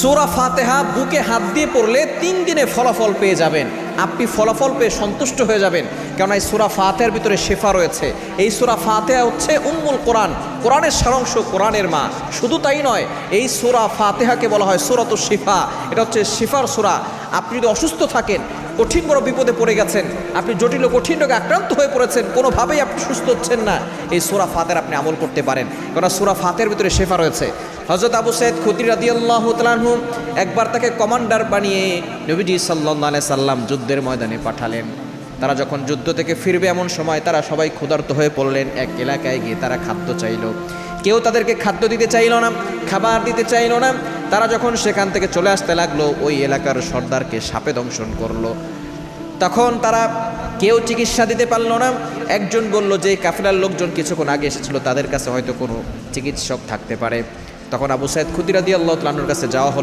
সূরা ফাতিহা বুকে হাত দিয়ে পড়লে 3 দিনে ফলাফল পেয়ে যাবেন। আপনি ফলাফল পেয়ে সন্তুষ্ট হয়ে যাবেন, কেননা এই সূরা ফাতিহার ভিতরে শিফা রয়েছে। এই সূরা ফাতিহা হচ্ছে উম্মুল কোরআন, কোরআনের সারাংশ, কোরআনের মা। শুধু তাই নয়, এই সূরা ফাতিহাকে বলা হয় সূরাতুশ শিফা। এটা হচ্ছে শিফার সূরা। আপনি যদি অসুস্থ থাকেন, কঠিন বড় বিপদে পড়ে গেছেন, আপনি জটিল কঠিন রোগে আক্রান্ত হয়ে পড়েছেন, কোনোভাবেই আপনি সুস্থ হচ্ছেন না, এই সূরা ফাতিহার আপনি আমল করতে পারেন, কারণ সূরা ফাতিহার ভিতরে শিফা রয়েছে। হযরত আবু সাঈদ খুদরি রাদিয়াল্লাহু তাআলা আনহু একবার তাকে কমান্ডার বানিয়ে নবীজি সাল্লাল্লাহু আলাইহি সাল্লাম যুদ্ধের ময়দানে পাঠালেন। তারা যখন যুদ্ধ থেকে ফিরবে এমন সময় তারা সবাই ক্ষুধার্ত হয়ে পড়লেন। এক এলাকায় গিয়ে তারা খাদ্য চাইল, কেউ তাদেরকে খাদ্য দিতে চাইল না, খাবার দিতে চাইল না। তারা যখন সেখান থেকে চলে আসতে লাগলো, ওই এলাকার সর্দারকে সাপে দংশন করলো। তখন তারা কেউ চিকিৎসা দিতে পারলো না। একজন বলল যে কাফেলার লোকজন কিছুক্ষণ আগে এসেছিল, তাদের কাছে হয়তো কোনো চিকিৎসক থাকতে পারে। তখন আবু সাঈদ খুদরি রাদিয়াল্লাহু তাআলা আনহুর কাছে যাওয়া হলো।